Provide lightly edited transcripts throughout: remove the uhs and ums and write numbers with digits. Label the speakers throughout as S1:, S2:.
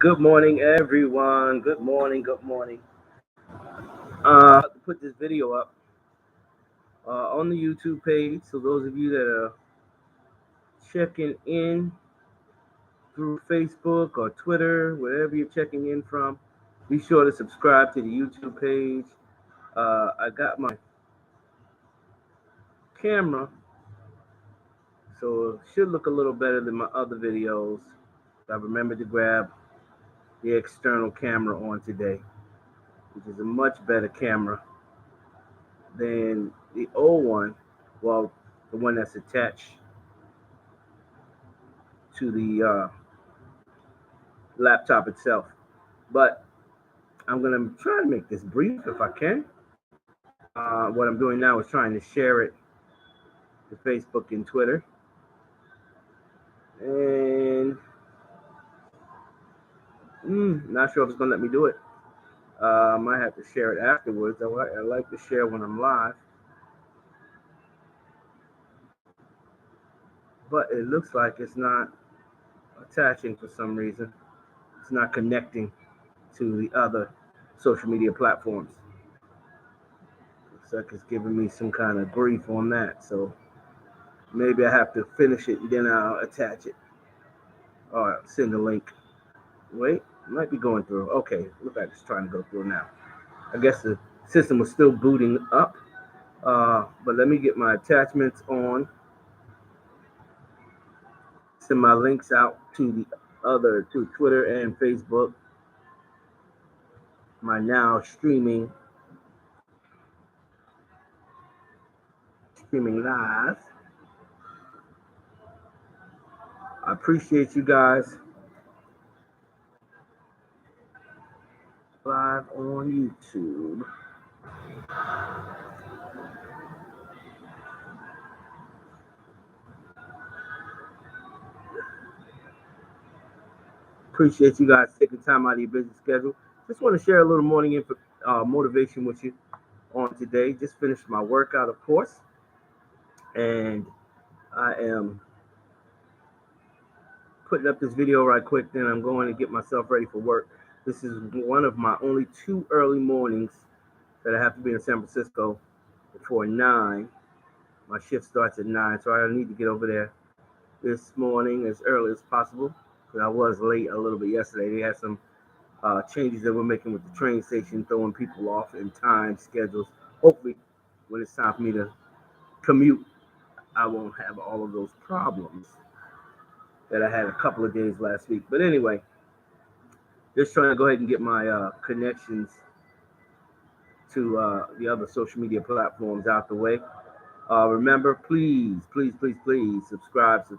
S1: Good morning, everyone. Good morning. Good morning. To put this video up on the YouTube page. So those of you that are checking in through Facebook or Twitter, wherever you're checking in from, be sure to subscribe to the YouTube page. I got my camera, so it should look a little better than my other videos. I remembered to grab the external camera on today, which is a much better camera than the old one. Well, the one that's attached to the laptop itself. But I'm going to try to make this brief if I can. What I'm doing now is trying to share it to Facebook and Twitter. And not sure if it's going to let me do it. I might have to share it afterwards. I like to share when I'm live. But it looks like it's not attaching for some reason. It's not connecting to the other social media platforms. Looks like it's giving me some kind of grief on that. So maybe I have to finish it and then I'll attach it. Or send a link. Wait, it might be going through. Okay, look like it's trying to go through now. I guess the system was still booting up. But let me get my attachments on. Send my links out to to Twitter and Facebook. My now streaming live. I appreciate you guys live on YouTube. Appreciate you guys taking time out of your busy schedule. Just want to share a little morning motivation with you on today. Just finished my workout, of course, and I am putting up this video right quick. Then I'm going to get myself ready for work. This is one of my only 2 early mornings that I have to be in San Francisco before 9. My shift starts at 9, so I need to get over there this morning as early as possible. I was late a little bit yesterday. They had some changes that we're making with the train station, throwing people off in time schedules. Hopefully, when it's time for me to commute, I won't have all of those problems that I had a couple of days last week. But anyway, just trying to go ahead and get my connections to the other social media platforms out the way. Remember, please subscribe to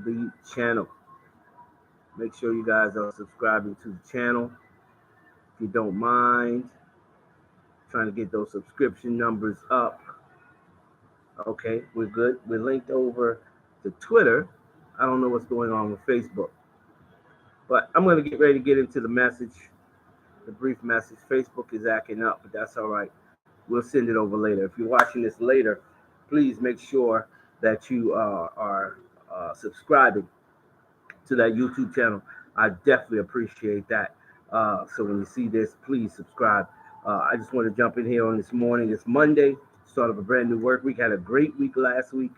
S1: the channel. Make sure you guys are subscribing to the channel. If you don't mind, trying to get those subscription numbers up. Okay, we're good. We're linked over to Twitter. I don't know what's going on with Facebook. But I'm going to get ready to get into the message, the brief message. Facebook is acting up, but that's all right. We'll send it over later. If you're watching this later, please make sure that you are subscribing to that YouTube channel. I definitely appreciate that. So when you see this, please subscribe. I just want to jump in here on this morning. It's Monday, start of a brand new work week. Had a great week last week.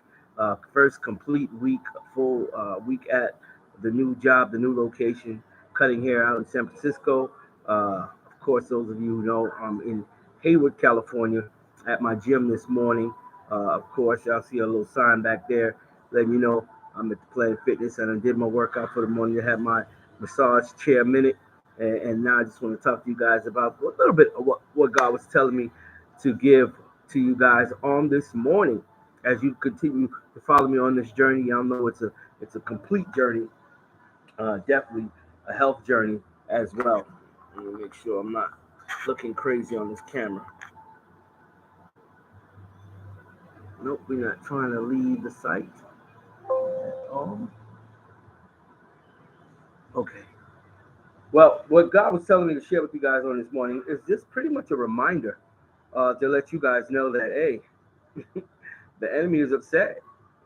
S1: First complete week, full week at the new job, the new location, cutting hair out in San Francisco. Of course, those of you who know, I'm in Hayward, California, at my gym this morning. Of course, y'all see a little sign back there letting you know I'm at the Planet Fitness, and I did my workout for the morning. I had my massage chair minute, and now I just want to talk to you guys about a little bit of what God was telling me to give to you guys on this morning. As you continue to follow me on this journey, y'all know it's a complete journey, definitely a health journey as well. Let me make sure I'm not looking crazy on this camera. Nope, we're not trying to leave the site at all. Okay. Well, what God was telling me to share with you guys on this morning is just pretty much a reminder to let you guys know that, hey, the enemy is upset.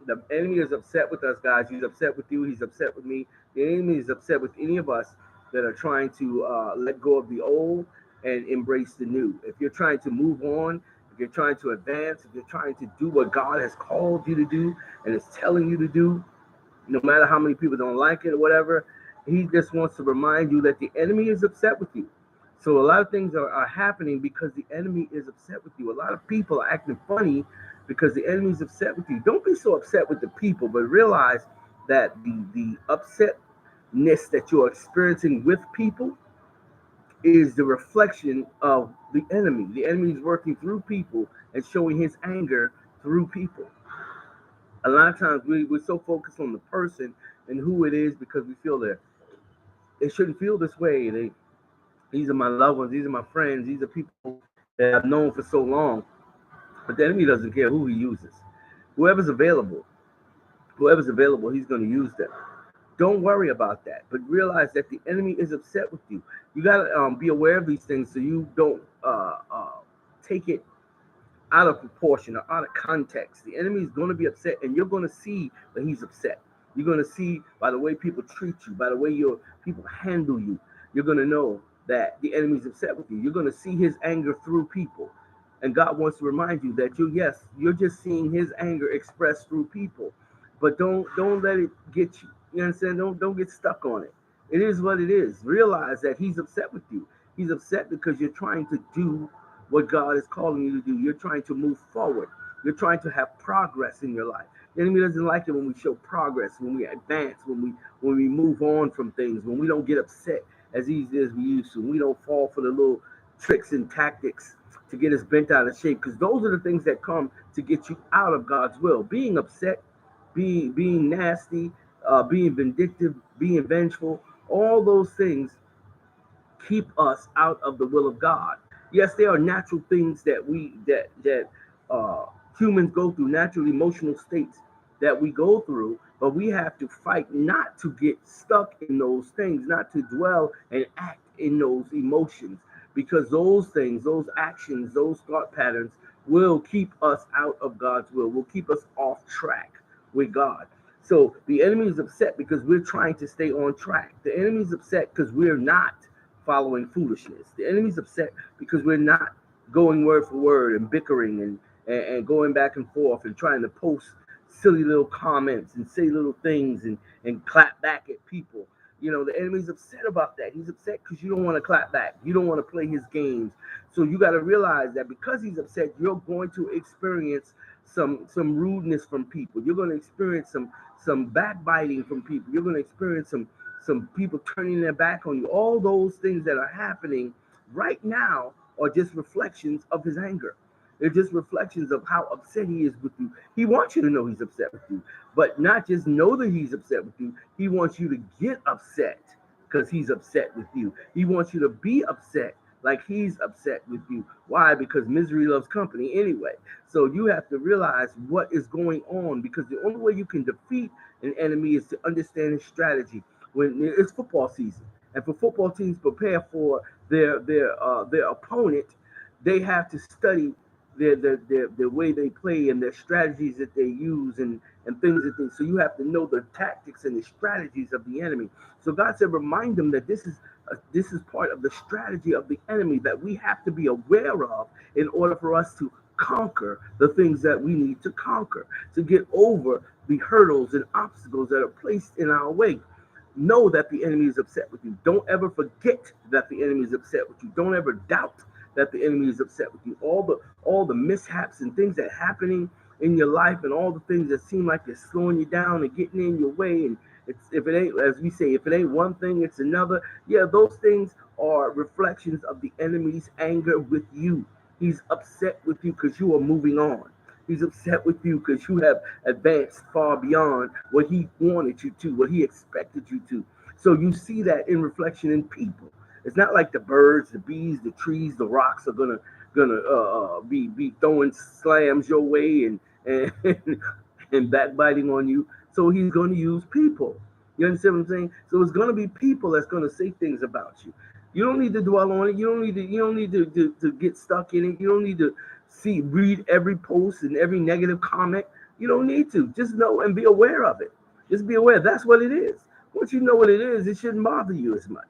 S1: The enemy is upset with us, guys. He's upset with you. He's upset with me. The enemy is upset with any of us that are trying to let go of the old and embrace the new. If you're trying to move on, if you're trying to advance, if you're trying to do what God has called you to do and is telling you to do, no matter how many people don't like it or whatever, he just wants to remind you that the enemy is upset with you. So a lot of things are happening because the enemy is upset with you. A lot of people are acting funny because the enemy is upset with you. Don't be so upset with the people, but realize that the upsetness that you're experiencing with people is the reflection of the enemy. The enemy is working through people and showing his anger through people. A lot of times we're so focused on the person and who it is because we feel that they shouldn't feel this way. These are my loved ones. These are my friends. These are people that I've known for so long. But the enemy doesn't care who he uses. Whoever's available, he's going to use them. Don't worry about that, but realize that the enemy is upset with you. You got to be aware of these things so you don't take it out of proportion or out of context. The enemy is going to be upset, and you're going to see that he's upset. You're going to see by the way people treat you, by the way your people handle you. You're going to know that the enemy's upset with you. You're going to see his anger through people. And God wants to remind you that you're just seeing his anger expressed through people. But don't let it get you. You understand? Don't get stuck on it. It is what it is. Realize that he's upset with you. He's upset because you're trying to do what God is calling you to do. You're trying to move forward. You're trying to have progress in your life. The enemy doesn't like it when we show progress, when we advance, when we move on from things, when we don't get upset as easy as we used to. We don't fall for the little tricks and tactics to get us bent out of shape, because those are the things that come to get you out of God's will. Being upset, being nasty, being vindictive, being vengeful, all those things keep us out of the will of God. Yes, there are natural things that humans go through, natural emotional states that we go through, but we have to fight not to get stuck in those things, not to dwell and act in those emotions, because those things, those actions, those thought patterns will keep us out of God's will keep us off track with God. So the enemy is upset because we're trying to stay on track. The enemy is upset because we're not following foolishness. The enemy's upset because we're not going word for word and bickering and going back and forth and trying to post silly little comments and say little things and clap back at people. You know, the enemy's upset about that. He's upset because you don't want to clap back. You don't want to play his games. So you got to realize that because he's upset, you're going to experience some rudeness from people. You're going to experience some backbiting from people. You're going to experience some people turning their back on you. All those things that are happening right now are just reflections of his anger. They're just reflections of how upset he is with you. He wants you to know he's upset with you, but not just know that he's upset with you. He wants you to get upset because he's upset with you. He wants you to be upset like he's upset with you. Why? Because misery loves company anyway. So you have to realize what is going on, because the only way you can defeat an enemy is to understand his strategy. When it's football season, and for football teams prepare for their opponent, they have to study the way they play and their strategies that they use and things that they. So you have to know the tactics and the strategies of the enemy. So God said, remind them that this is part of the strategy of the enemy that we have to be aware of in order for us to conquer the things that we need to conquer, to get over the hurdles and obstacles that are placed in our way. Know that the enemy is upset with you. Don't ever forget that the enemy is upset with you. Don't ever doubt that the enemy is upset with you. All the mishaps and things that are happening in your life, and all the things that seem like they're slowing you down and getting in your way, and if it ain't, as we say, if it ain't one thing, it's another. Yeah, those things are reflections of the enemy's anger with you. He's upset with you because you are moving on. He's upset with you because you have advanced far beyond what he wanted you to, what he expected you to. So you see that in reflection in people. It's not like the birds, the bees, the trees, the rocks are gonna be throwing slams your way and backbiting on you. So he's gonna use people. You understand what I'm saying? So it's gonna be people that's gonna say things about you. You don't need to dwell on it. You don't need to get stuck in it. You don't need to read every post and every negative comment. You don't need to. Just know and be aware of it. Just be aware. That's what it is. Once you know what it is, it shouldn't bother you as much.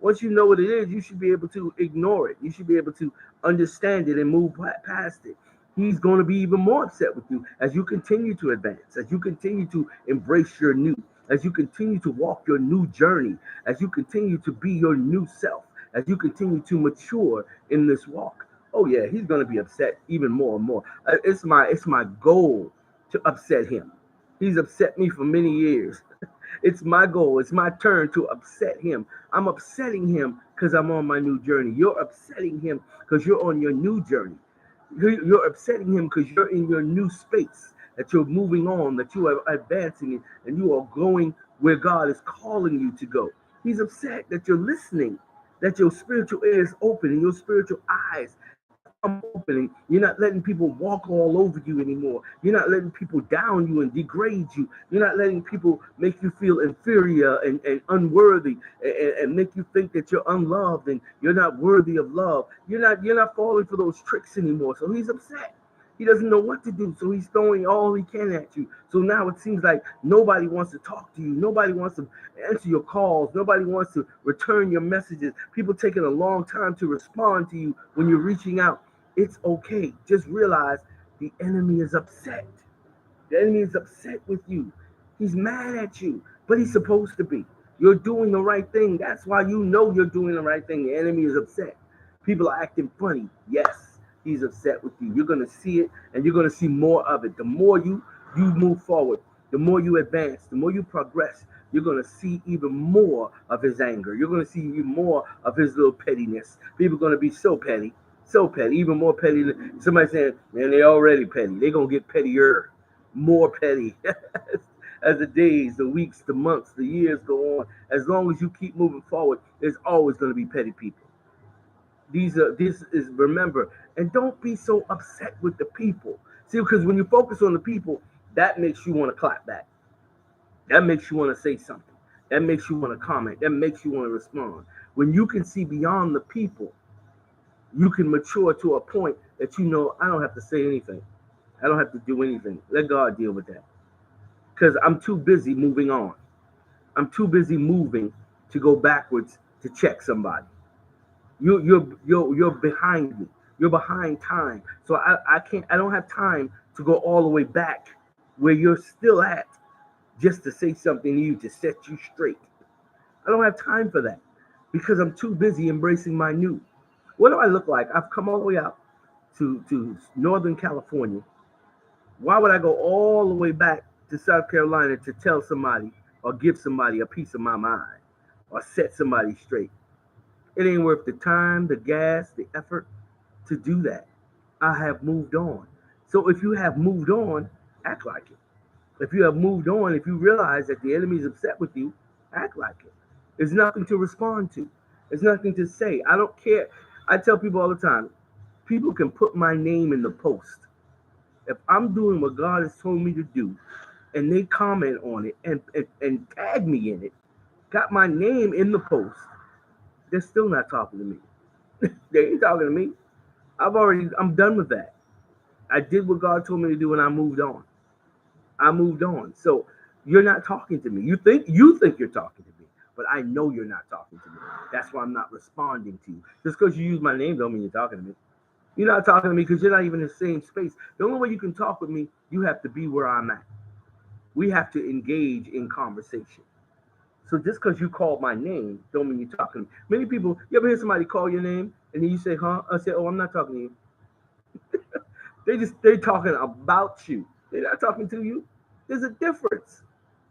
S1: Once you know what it is, you should be able to ignore it. You should be able to understand it and move past it. He's going to be even more upset with you as you continue to advance, as you continue to embrace your new, as you continue to walk your new journey, as you continue to be your new self, as you continue to mature in this walk. Oh yeah, he's going to be upset even more and more. It's my goal to upset him. He's upset me for many years. It's my goal. It's my turn to upset him. I'm upsetting him because I'm on my new journey. You're upsetting him because you're on your new journey. You're upsetting him because you're in your new space, that you're moving on, that you are advancing, and you are going where God is calling you to go. He's upset that you're listening, that your spiritual ear is open and your spiritual eyes come opening. You're not letting people walk all over you anymore. You're not letting people down you and degrade you. You're not letting people make you feel inferior and unworthy and make you think that you're unloved and you're not worthy of love. You're not falling for those tricks anymore. So he's upset. He doesn't know what to do, so he's throwing all he can at you. So now it seems like nobody wants to talk to you. Nobody wants to answer your calls. Nobody wants to return your messages. People taking a long time to respond to you when you're reaching out. It's okay. Just realize the enemy is upset. The enemy is upset with you. He's mad at you, but he's supposed to be. You're doing the right thing. That's why you know you're doing the right thing. The enemy is upset. People are acting funny. Yes, he's upset with you. You're going to see it, and you're going to see more of it. The more you move forward, the more you advance, the more you progress, you're going to see even more of his anger. You're going to see even more of his little pettiness. People are going to be so petty, even more petty. Somebody saying, man, they already petty. They're going to get pettier, more petty. As the days, the weeks, the months, the years go on, as long as you keep moving forward, there's always going to be petty people. This is, remember, and don't be so upset with the people. See, because when you focus on the people, that makes you want to clap back. That makes you want to say something. That makes you want to comment. That makes you want to respond. When you can see beyond the people, you can mature to a point that you know, I don't have to say anything. I don't have to do anything. Let God deal with that. Because I'm too busy moving on. I'm too busy moving to go backwards to check somebody. You're behind me. You're behind time. So I can't. I don't have time to go all the way back where you're still at just to say something to you to set you straight. I don't have time for that because I'm too busy embracing my new. What do I look like? I've come all the way out to Northern California. Why would I go all the way back to South Carolina to tell somebody or give somebody a piece of my mind or set somebody straight? It ain't worth the time, the gas, the effort to do that. I have moved on. So if you have moved on, act like it. If you have moved on, if you realize that the enemy is upset with you, act like it. There's nothing to respond to. There's nothing to say. I don't care. I tell people all the time, people can put my name in the post. If I'm doing what God has told me to do, and they comment on it and tag me in it, got my name in the post, they're still not talking to me. They ain't talking to me. I'm done with that. I did what God told me to do and I moved on. I moved on. So you're not talking to me. You think you're talking to me, but I know you're not talking to me. That's why I'm not responding to you. Just because you use my name don't mean you're talking to me. You're not talking to me because you're not even in the same space. The only way you can talk with me, you have to be where I'm at. We have to engage in conversation. So just because you called my name, don't mean you're talking to me. Many people, you ever hear somebody call your name and then you say, huh? I say, oh, I'm not talking to you. They're talking about you. They're not talking to you. There's a difference.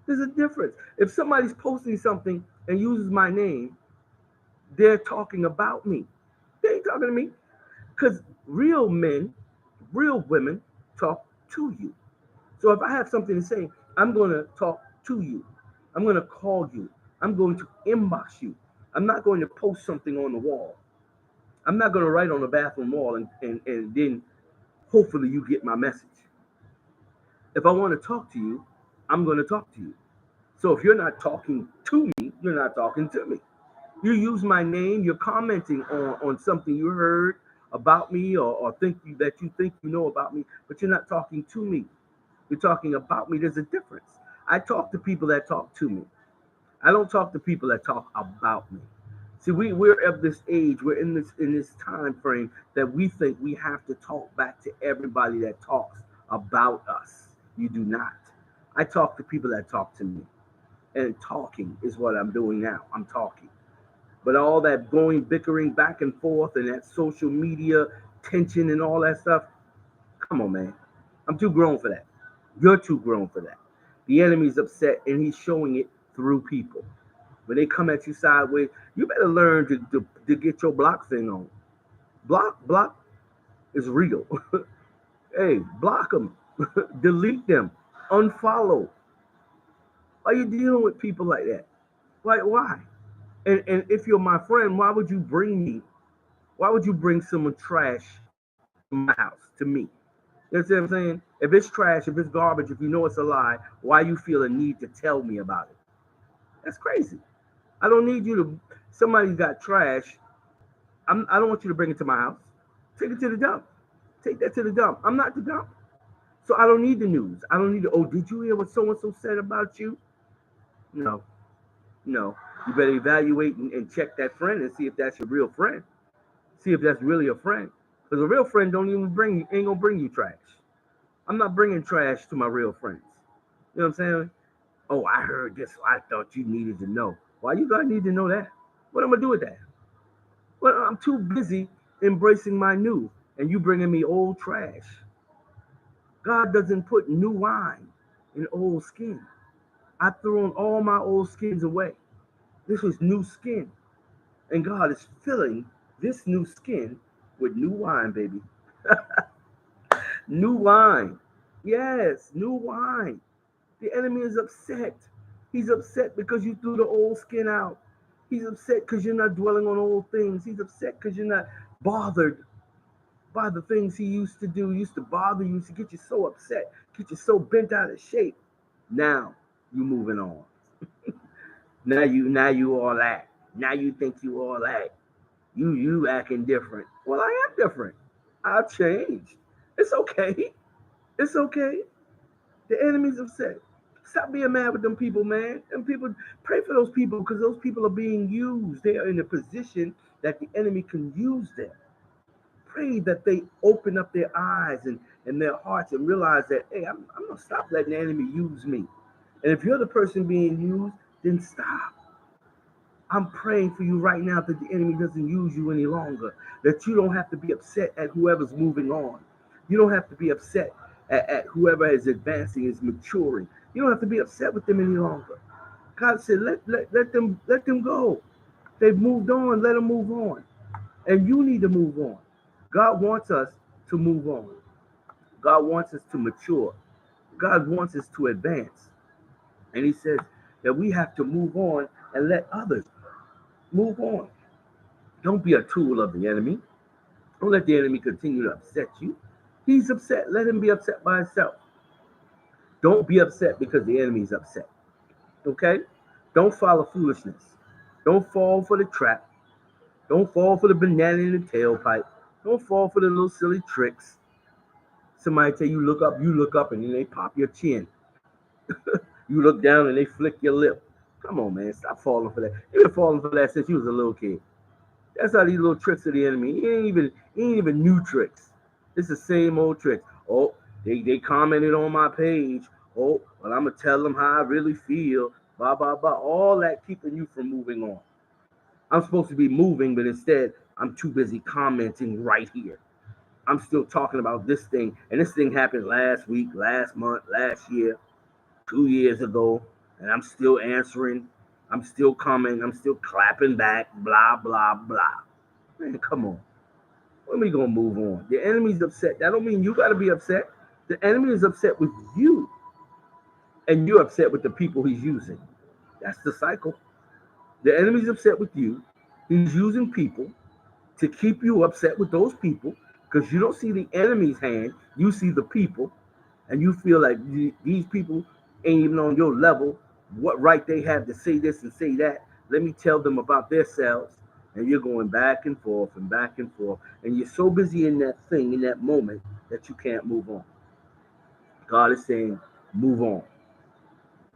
S1: There's a difference. If somebody's posting something and uses my name, they're talking about me. They ain't talking to me. Because real men, real women talk to you. So if I have something to say, I'm going to talk to you. I'm going to call you. I'm going to inbox you. I'm not going to post something on the wall. I'm not going to write on the bathroom wall and then hopefully you get my message. If I want to talk to you, I'm going to talk to you. So if you're not talking to me, you're not talking to me. You use my name, you're commenting on something you heard about me or that you think you know about me, but you're not talking to me. You're talking about me. There's a difference. I talk to people that talk to me. I don't talk to people that talk about me. See, we're of this age, we're in this time frame that we think we have to talk back to everybody that talks about us. You do not. I talk to people that talk to me. And talking is what I'm doing now. I'm talking. But all that going bickering back and forth and that social media tension and all that stuff, come on, man. I'm too grown for that. You're too grown for that. The enemy's upset and he's showing it through people. When they come at you sideways, you better learn to get your block thing on. Block is real. Hey, block them, delete them, unfollow. Why are you dealing with people like that? Why? And if you're my friend, why would you bring me? Why would you bring someone trash to my house, to me? You know what I'm saying? If it's trash, if it's garbage, if you know it's a lie, why you feel a need to tell me about it? That's crazy. I don't need you to. Somebody's got trash. I don't want you to bring it to my house. Take it to the dump. Take that to the dump. I'm not the dump. So I don't need the news. I don't need to, oh, did you hear what so and so said about you? No, no. You better evaluate and check that friend and see if that's your real friend. See if that's really a friend. Because a real friend don't even ain't gonna bring you trash. I'm not bringing trash to my real friends. You know what I'm saying? Oh, I heard this. So I thought you needed to know. Why you gotta need to know that? What am I gonna do with that? Well, I'm too busy embracing my new, and you bringing me old trash. God doesn't put new wine in old skin. I've thrown all my old skins away. This was new skin. And God is filling this new skin with new wine, baby. New wine. Yes, new wine. The enemy is upset. He's upset because you threw the old skin out. He's upset because you're not dwelling on old things. He's upset because you're not bothered by the things he used to do, used to bother you, used to get you so upset, get you so bent out of shape. Now you moving on. Now you all that. Now you think you all that. You acting different. Well, I am different. I've changed. It's okay. It's okay. The enemy's upset. Stop being mad with them people, man. And people pray for those people because those people are being used. They are in a position that the enemy can use them. Pray that they open up their eyes and their hearts and realize that, hey, I'm going to stop letting the enemy use me. And if you're the person being used, then stop. I'm praying for you right now that the enemy doesn't use you any longer, that you don't have to be upset at whoever's moving on. You don't have to be upset at whoever is advancing, is maturing. You don't have to be upset with them any longer. God said, let them go. They've moved on, let them move on. And you need to move on. God wants us to move on. God wants us to mature. God wants us to advance. And he says that we have to move on and let others move on. Don't be a tool of the enemy. Don't let the enemy continue to upset you. He's upset. Let him be upset by himself. Don't be upset because the enemy's upset. Okay? Don't follow foolishness. Don't fall for the trap. Don't fall for the banana in the tailpipe. Don't fall for the little silly tricks. Somebody tell you look up, and then they pop your chin. You look down and they flick your lip. Come on, man. Stop falling for that. You've been falling for that since you was a little kid. That's how these little tricks of the enemy. It ain't even new tricks. It's the same old tricks. Oh, they commented on my page. Oh, well, I'm gonna tell them how I really feel. Blah blah blah. All that keeping you from moving on. I'm supposed to be moving, but instead I'm too busy commenting right here. I'm still talking about this thing, and this thing happened last week, last month, last year, 2 years ago, and I'm still answering. I'm still commenting. I'm still clapping back. Blah blah blah. Man, come on. When we gonna move on? The enemy's upset. That don't mean you gotta be upset. The enemy is upset with you, and you're upset with the people he's using. That's the cycle. The enemy's upset with you. He's using people to keep you upset with those people because you don't see the enemy's hand. You see the people, and you feel like these people ain't even on your level. What right they have to say this and say that? Let me tell them about themselves. And you're going back and forth and back and forth. And you're so busy in that thing, in that moment, that you can't move on. God is saying, move on.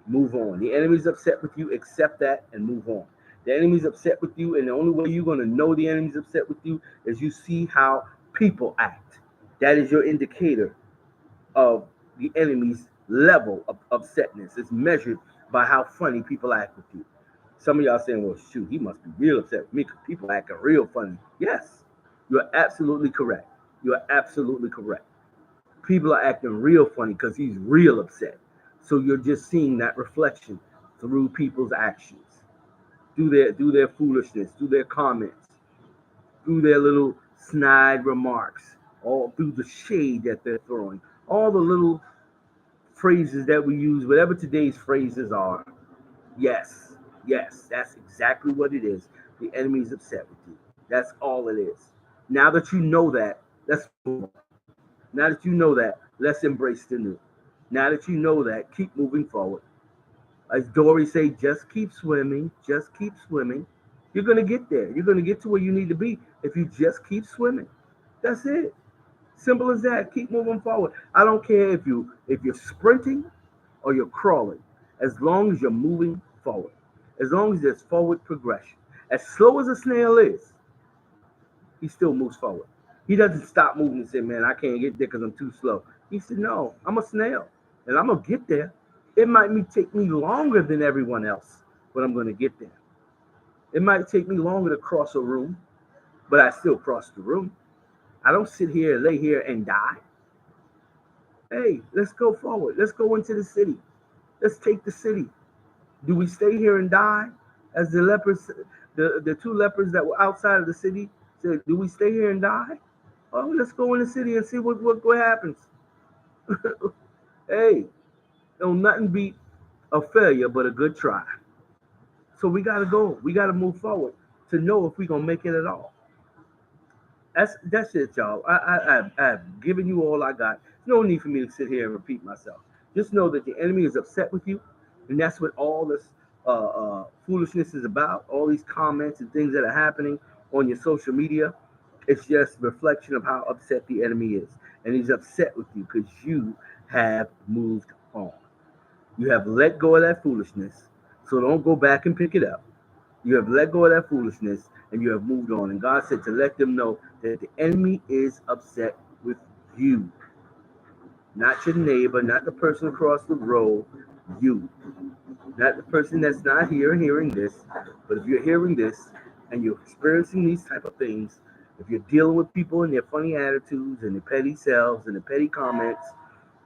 S1: Move on. The enemy's upset with you, accept that and move on. The enemy's upset with you, and the only way you're going to know the enemy's upset with you is you see how people act. That is your indicator of the enemy's level of upsetness. It's measured by how funny people act with you. Some of y'all saying, well, shoot, he must be real upset with me because people acting real funny. Yes, you're absolutely correct. You're absolutely correct. People are acting real funny because he's real upset. So you're just seeing that reflection through people's actions, through their foolishness, through their comments, through their little snide remarks, all through the shade that they're throwing, all the little phrases that we use, whatever today's phrases are. Yes, yes, that's exactly what it is. The enemy's upset with you. That's all it is. Now that you know that, let's move on. Now that you know that, let's embrace the new. Now that you know that, keep moving forward. As Dory say, just keep swimming, just keep swimming. You're gonna get there. You're gonna get to where you need to be if you just keep swimming. That's it. Simple as that. Keep moving forward. I don't care if you're sprinting or you're crawling, as long as you're moving forward, as long as there's forward progression. As slow as a snail is, he still moves forward. He doesn't stop moving and say, man, I can't get there because I'm too slow. He said, no, I'm a snail and I'm going to get there. It might take me longer than everyone else, but I'm going to get there. It might take me longer to cross a room, but I still cross the room. I don't sit here, lay here, and die. Hey, let's go forward. Let's go into the city. Let's take the city. Do we stay here and die? As the lepers, the two lepers that were outside of the city said, do we stay here and die? Oh, let's go in the city and see what happens. Hey, don't nothing beat a failure but a good try. So we gotta go. We gotta move forward to know if we're gonna make it at all. That's it, y'all. I've given you all I got. No need for me to sit here and repeat myself. Just know that the enemy is upset with you, and that's what all this foolishness is about. All these comments and things that are happening on your social media, it's just a reflection of how upset the enemy is, and he's upset with you because you have moved on. You have let go of that foolishness, so don't go back and pick it up. You have let go of that foolishness and you have moved on. And God said to let them know that the enemy is upset with you, not your neighbor, not the person across the road, you, not the person that's not here hearing this. But if you're hearing this and you're experiencing these type of things, if you're dealing with people and their funny attitudes and the petty selves and the petty comments,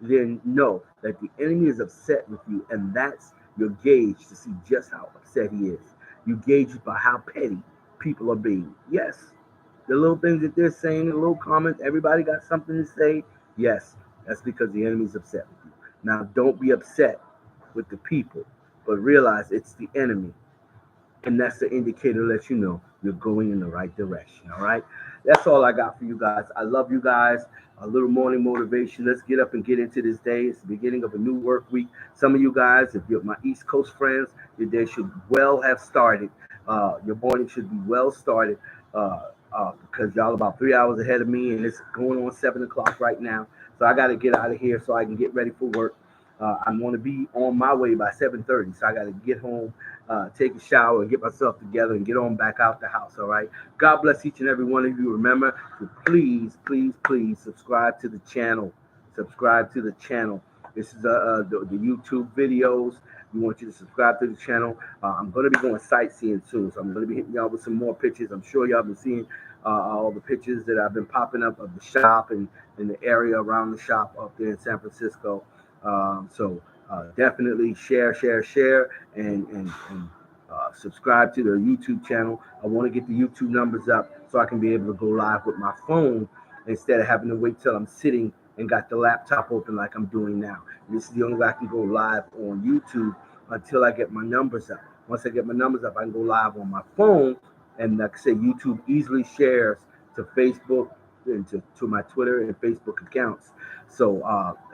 S1: then know that the enemy is upset with you, and that's your gauge to see just how upset he is. You gauge it by how petty people are being. Yes, the little things that they're saying, the little comments, everybody got something to say. Yes, that's because the enemy's upset with you. Now, don't be upset with the people, but realize it's the enemy. And that's the indicator to let you know you're going in the right direction. All right. That's all I got for you guys. I love you guys. A little morning motivation. Let's get up and get into this day. It's the beginning of a new work week. Some of you guys, if you're my East Coast friends, your day should well have started. Your morning should be well started because y'all about 3 hours ahead of me, and it's going on 7 o'clock right now. So I got to get out of here so I can get ready for work. I'm going to be on my way by 7:30, so I got to get home, take a shower, and get myself together and get on back out the house. All right. God bless each and every one of you. Remember to please, please, please subscribe to the channel. Subscribe to the channel. This is the YouTube videos. We want you to subscribe to the channel. I'm going to be going sightseeing soon, so I'm going to be hitting y'all with some more pictures. I'm sure y'all been seeing all the pictures that I've been popping up of the shop and in the area around the shop up there in San Francisco. So definitely share, and subscribe to the YouTube channel. I want to get the YouTube numbers up so I can be able to go live with my phone instead of having to wait till I'm sitting and got the laptop open like I'm doing now. This is the only way I can go live on YouTube until I get my numbers up. Once I get my numbers up, I can go live on my phone. And like I said, YouTube easily shares to Facebook and to my Twitter and Facebook accounts. So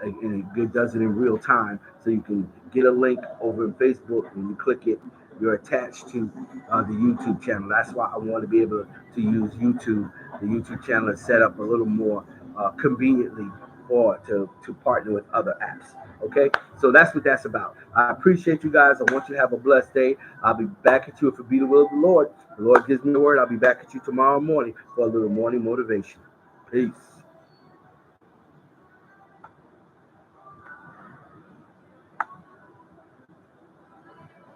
S1: and it does it in real time. So you can get a link over in Facebook and you click it, you're attached to the YouTube channel. That's why I want to be able to use YouTube. The YouTube channel is set up a little more conveniently or to partner with other apps. Okay, so that's what that's about. I appreciate you guys. I want you to have a blessed day. I'll be back at you if it be the will of the Lord. The Lord gives me a word. I'll be back at you tomorrow morning for a little morning motivation. Peace.